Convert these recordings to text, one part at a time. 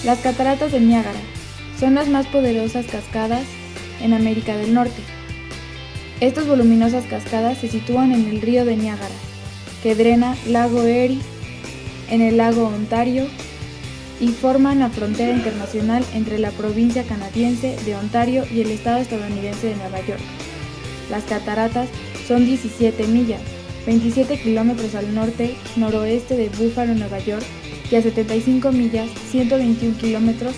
Las cataratas del Niágara son las más poderosas cascadas en América del Norte. Estas voluminosas cascadas se sitúan en el río de Niágara, que drena lago Erie en el lago Ontario y forman la frontera internacional entre la provincia canadiense de Ontario y el estado estadounidense de Nueva York. Las cataratas son 17 millas, 27 kilómetros al norte-noroeste de Buffalo, Nueva York, y a 75 millas, 121 kilómetros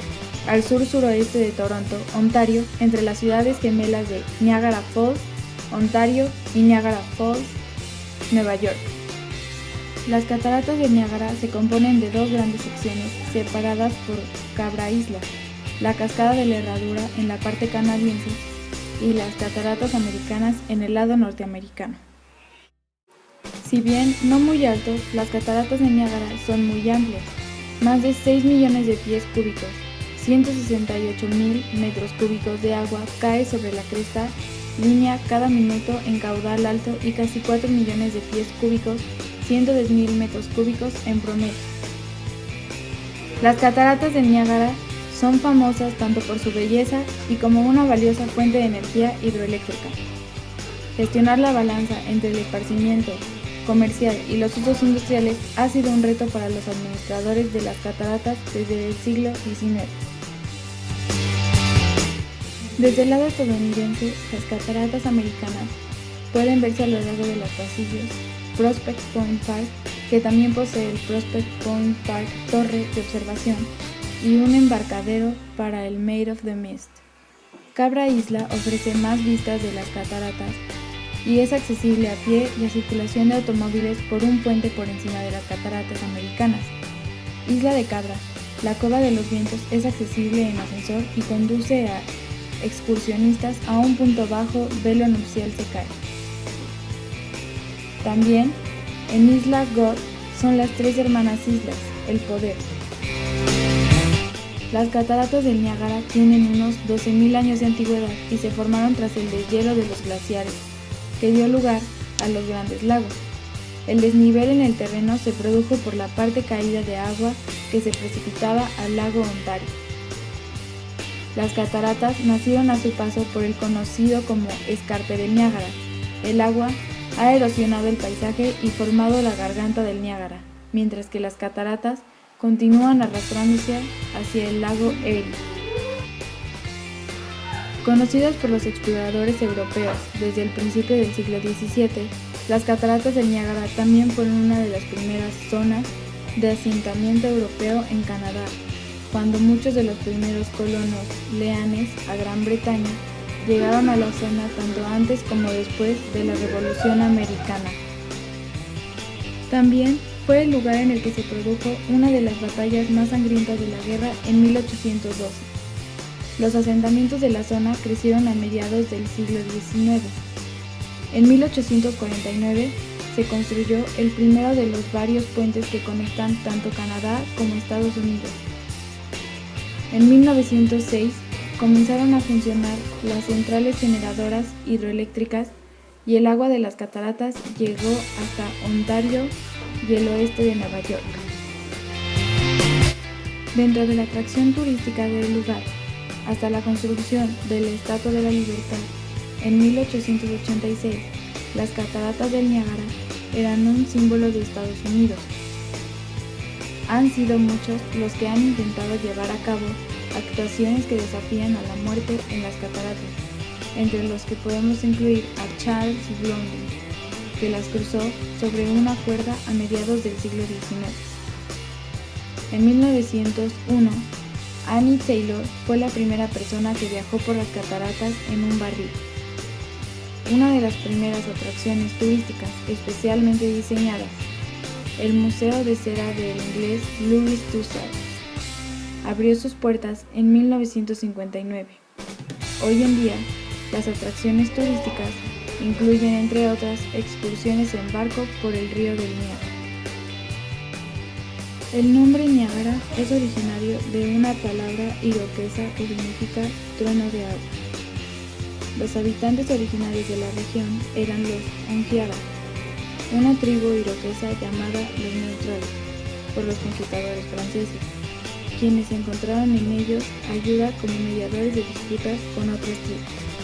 al sur-suroeste de Toronto, Ontario, entre las ciudades gemelas de Niagara Falls, Ontario, y Niagara Falls, Nueva York. Las cataratas de Niágara se componen de dos grandes secciones separadas por Cabra Isla, la cascada de la Herradura en la parte canadiense y las cataratas americanas en el lado norteamericano. Si bien no muy altos, las cataratas de Niágara son muy amplias, más de 6 millones de pies cúbicos, 168,000 metros cúbicos de agua cae sobre la cresta línea cada minuto en caudal alto y casi 4 millones de pies cúbicos, 110,000 metros cúbicos en promedio. Las cataratas de Niágara son famosas tanto por su belleza y como una valiosa fuente de energía hidroeléctrica. Gestionar la balanza entre el esparcimiento comercial y los usos industriales ha sido un reto para los administradores de las cataratas desde el siglo XIX. Desde el lado estadounidense, las cataratas americanas pueden verse a lo largo de los pasillos Prospect Point Park, que también posee el Prospect Point Park Torre de Observación y un embarcadero para el Maid of the Mist. Cabra Isla ofrece más vistas de las cataratas y es accesible a pie y a circulación de automóviles por un puente por encima de las cataratas americanas. Isla de Cabra, la Cueva de los Vientos, es accesible en ascensor y conduce a excursionistas a un punto bajo velo nupcial se cae. También en Isla God son las tres hermanas islas, el poder. Las cataratas del Niágara tienen unos 12,000 años de antigüedad y se formaron tras el deshielo de los glaciares, que dio lugar a los grandes lagos. El desnivel en el terreno se produjo por la parte caída de agua que se precipitaba al lago Ontario. Las cataratas nacieron a su paso por el conocido como escarpe del Niágara. El agua ha erosionado el paisaje y formado la garganta del Niágara, mientras que las cataratas continúan arrastrándose hacia el lago Erie. Conocidas por los exploradores europeos desde el principio del siglo XVII, las cataratas del Niágara también fueron una de las primeras zonas de asentamiento europeo en Canadá, cuando muchos de los primeros colonos leanes a Gran Bretaña llegaron a la zona tanto antes como después de la Revolución Americana. También fue el lugar en el que se produjo una de las batallas más sangrientas de la guerra en 1812. Los asentamientos de la zona crecieron a mediados del siglo XIX. En 1849 se construyó el primero de los varios puentes que conectan tanto Canadá como Estados Unidos. En 1906 comenzaron a funcionar las centrales generadoras hidroeléctricas y el agua de las cataratas llegó hasta Ontario y el oeste de Nueva York. Dentro de la atracción turística del lugar, hasta la construcción de la Estatua de la Libertad en 1886, las cataratas del Niágara eran un símbolo de Estados Unidos. Han sido muchos los que han intentado llevar a cabo actuaciones que desafían a la muerte en las cataratas, entre los que podemos incluir a Charles Blondin, que las cruzó sobre una cuerda a mediados del siglo XIX. En 1901, Annie Taylor fue la primera persona que viajó por las cataratas en un barril. Una de las primeras atracciones turísticas especialmente diseñadas, el Museo de Cera del inglés Louis Tussaud, abrió sus puertas en 1959. Hoy en día, las atracciones turísticas incluyen, entre otras, excursiones en barco por el río del Niágara. El nombre Niágara es originario de una palabra iroquesa que significa trueno de agua. Los habitantes originarios de la región eran los Onghiara, una tribu iroquesa llamada los Neutrales por los conquistadores franceses, quienes encontraron en ellos ayuda como mediadores de disputas con otras tribus.